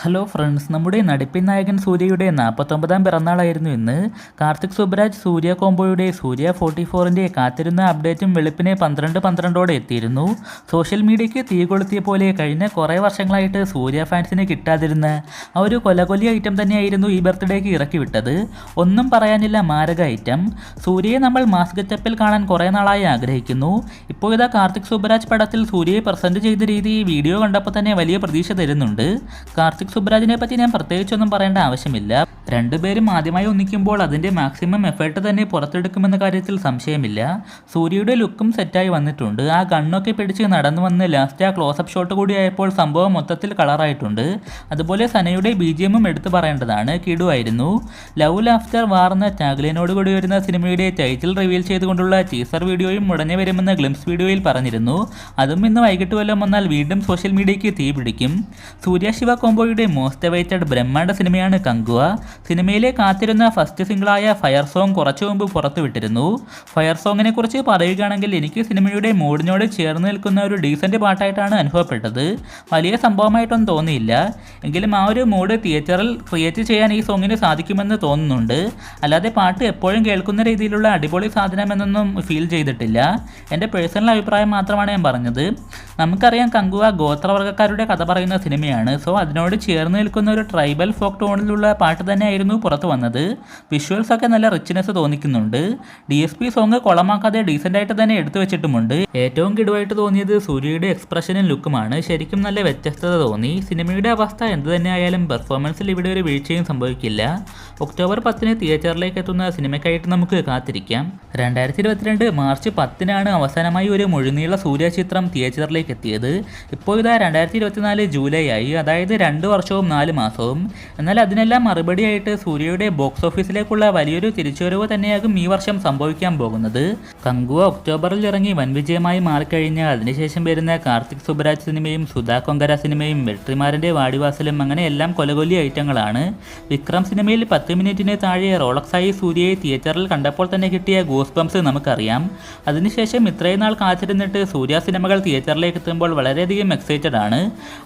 Hello friends, നമ്മുടെ നടിപ്പിൻ നായകൻ സൂര്യയുടെ 49ാം പിറന്നാളായിരുന്നു ഇന്ന്. കാർത്തിക് സുബ്രാജ് സൂര്യ കോംബോയുടെ സൂര്യ 44ൻ്റെ കാത്തിരുന്ന അപ്ഡേറ്റും വെളുപ്പിനെ 12:12 എത്തിയിരുന്നു. സോഷ്യൽ മീഡിയയ്ക്ക് തീ കൊളുത്തിയ പോലെ കഴിഞ്ഞ കുറേ വർഷങ്ങളായിട്ട് സൂര്യ ഫാൻസിന് കിട്ടാതിരുന്ന ആ ഒരു കൊലകൊല്ലി ഐറ്റം തന്നെയായിരുന്നു ഈ ബർത്ത്ഡേക്ക് ഇറക്കി വിട്ടത്. ഒന്നും പറയാനില്ല, മാരക ഐറ്റം. സൂര്യയെ നമ്മൾ മാസ് ഗെറ്റപ്പിൽ കാണാൻ കുറേ നാളായി ആഗ്രഹിക്കുന്നു. ഇപ്പോൾ ഇതാ കാർത്തിക് സുബ്രാജ് പടത്തിൽ സൂര്യയെ പ്രസൻറ്റ് ചെയ്ത രീതി വീഡിയോ കണ്ടപ്പോൾ തന്നെ വലിയ പ്രതീക്ഷ തരുന്നുണ്ട്. കാർത്തിക് സുബ്രാജിനെ പറ്റി ഞാൻ പ്രത്യേകിച്ചൊന്നും പറയേണ്ട ആവശ്യമില്ല. രണ്ടുപേരും ആദ്യമായി ഒന്നിക്കുമ്പോൾ അതിൻ്റെ മാക്സിമം എഫേർട്ട് തന്നെ പുറത്തെടുക്കുമെന്ന കാര്യത്തിൽ സംശയമില്ല. സൂര്യയുടെ ലുക്കും സെറ്റായി വന്നിട്ടുണ്ട്. ആ ഗണ്ണൊക്കെ പിടിച്ച് നടന്നു വന്ന് ലാസ്റ്റ് ആ ക്ലോസപ്പ് ഷോട്ട് കൂടി ആയപ്പോൾ സംഭവം മൊത്തത്തിൽ കളറായിട്ടുണ്ട്. അതുപോലെ സനയുടെ BGMും എടുത്തു പറയേണ്ടതാണ്, കിടുവായിരുന്നു. ലവ് ലാഫ്റ്റർ വാർ എന്ന ടാഗ്ലൈനോട് കൂടി വരുന്ന സിനിമയുടെ ടൈറ്റിൽ റിവീൽ ചെയ്തുകൊണ്ടുള്ള ടീസർ വീഡിയോയും ഉടനെ വരുമെന്ന് ഗ്ലിംസ് വീഡിയോയിൽ പറഞ്ഞിരുന്നു. അതും ഇന്ന് വൈകിട്ട് വല്ലതും വന്നാൽ വീണ്ടും സോഷ്യൽ മീഡിയയ്ക്ക് തീ പിടിക്കും. സൂര്യ ശിവ കോംബോയുടെ മോസ്റ്റ് അവൈറ്റഡ് ബ്രഹ്മാണ്ഡ സിനിമയാണ് കങ്കുവ. സിനിമയിലെ കാത്തിരുന്ന ഫസ്റ്റ് സിംഗിളായ ഫയർ സോങ് കുറച്ചു മുമ്പ് പുറത്തുവിട്ടിരുന്നു. ഫയർ സോങ്ങിനെ കുറിച്ച് പറയുകയാണെങ്കിൽ എനിക്ക് സിനിമയുടെ മൂഡിനോട് ചേർന്ന് നിൽക്കുന്ന ഒരു ഡീസൻറ്റ് പാട്ടായിട്ടാണ് അനുഭവപ്പെട്ടത്. വലിയ സംഭവമായിട്ടൊന്നും തോന്നിയില്ല. എങ്കിലും ആ ഒരു മൂഡ് തിയേറ്ററിൽ ക്രിയേറ്റ് ചെയ്യാൻ ഈ സോങ്ങിന് സാധിക്കുമെന്ന് തോന്നുന്നുണ്ട്. അല്ലാതെ പാട്ട് എപ്പോഴും കേൾക്കുന്ന രീതിയിലുള്ള അടിപൊളി സാധനമെന്നൊന്നും ഫീൽ ചെയ്തിട്ടില്ല. എൻ്റെ പേഴ്സണൽ അഭിപ്രായം മാത്രമാണ് ഞാൻ പറഞ്ഞത്. നമുക്കറിയാം, കങ്കുവ ഗോത്രവർഗ്ഗക്കാരുടെ കഥ പറയുന്ന സിനിമയാണ്. സോ അതിനോട് ചേർന്ന് നിൽക്കുന്ന ഒരു ട്രൈബൽ ഫോക്ക് ടോണിലുള്ള പാട്ട് തന്നെയായിരുന്നു പുറത്തു വന്നത്. വിഷ്വൽസൊക്കെ നല്ല റിച്ച്നെസ് തോന്നിക്കുന്നുണ്ട്. DSP സോങ് കുളമാക്കാതെ ഡീസൻ്റായിട്ട് തന്നെ എടുത്തു വെച്ചിട്ടുമുണ്ട്. ഏറ്റവും കിടുവായിട്ട് തോന്നിയത് സൂര്യയുടെ എക്സ്പ്രഷനും ലുക്കുമാണ്. ശരിക്കും നല്ല വ്യത്യസ്തത തോന്നി. സിനിമയുടെ അവസ്ഥ എന്ത് തന്നെയായാലും പെർഫോമൻസിൽ ഇവിടെ ഒരു വീഴ്ചയും സംഭവിക്കില്ല. ഒക്ടോബർ 10 തിയേറ്ററിലേക്ക് എത്തുന്ന സിനിമയ്ക്കായിട്ട് നമുക്ക് കാത്തിരിക്കാം. 2022 മാർച്ച് 10 അവസാനമായി ഒരു മുഴുനീള സൂര്യ ചിത്രം തിയേറ്ററിലേക്ക് എത്തിയത്. ഇപ്പോൾ ഇതാ 2024 ജൂലൈ ആയി, അതായത് 2 വർഷവും 4 മാസവും. എന്നാൽ അതിനെല്ലാം മറുപടിയായിട്ട് സൂര്യയുടെ ബോക്സ് ഓഫീസിലേക്കുള്ള വലിയൊരു തിരിച്ചുവരവ് തന്നെയാകും ഈ വർഷം സംഭവിക്കാൻ പോകുന്നത്. കങ്കുവ ഒക്ടോബറിൽ ഇറങ്ങി വൻ വിജയമായി മാറിക്കഴിഞ്ഞാൽ അതിനുശേഷം വരുന്ന കാർത്തിക് സുബ്രാജ് സിനിമയും സുധാ കൊങ്കര സിനിമയും വെട്രിമാരൻ്റെ വാടിവാസലും അങ്ങനെ എല്ലാം കൊലകൊല്ലി ഐറ്റങ്ങളാണ്. വിക്രം സിനിമയിൽ 10 മിനിറ്റിന് താഴെ റോളക്സായി സൂര്യയെ തിയേറ്ററിൽ കണ്ടപ്പോൾ തന്നെ കിട്ടിയ ഗൂസ് ബംസ് നമുക്കറിയാം. അതിനുശേഷം ഇത്രയും നാൾ കാത്തിരുന്നിട്ട് സൂര്യ സിനിമകൾ തിയേറ്ററിലേക്ക് എത്തുമ്പോൾ വളരെയധികം എക്സൈറ്റഡ് ആണ്.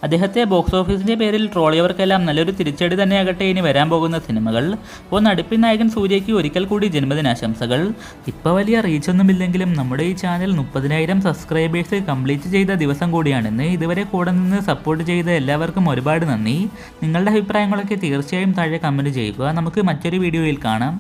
അദ്ദേഹത്തെ ബോക്സ് ഓഫീസിൻ്റെ പേരിൽ ട്രോളിയവർക്കെല്ലാം നല്ലൊരു തിരിച്ചടി തന്നെയാകട്ടെ ഇനി വരാൻ പോകുന്ന സിനിമകൾ. അപ്പോൾ നടിപ്പിൻ നായകൻ സൂര്യയ്ക്ക് ഒരിക്കൽ കൂടി ജന്മദിനാശംസകൾ. ഇപ്പോൾ വലിയ റീച്ചൊന്നുമില്ലെങ്കിലും നമ്മുടെ ഈ ചാനൽ 30,000 സബ്സ്ക്രൈബേഴ്സ് കംപ്ലീറ്റ് ചെയ്ത ദിവസം കൂടിയാണെന്ന്. ഇതുവരെ കൂടെ നിന്ന് സപ്പോർട്ട് ചെയ്ത എല്ലാവർക്കും ഒരുപാട് നന്ദി. നിങ്ങളുടെ അഭിപ്രായങ്ങളൊക്കെ തീർച്ചയായും താഴെ കമൻറ്റ് ചെയ്യുക. നമുക്ക് മറ്റൊരു വീഡിയോയിൽ കാണാം.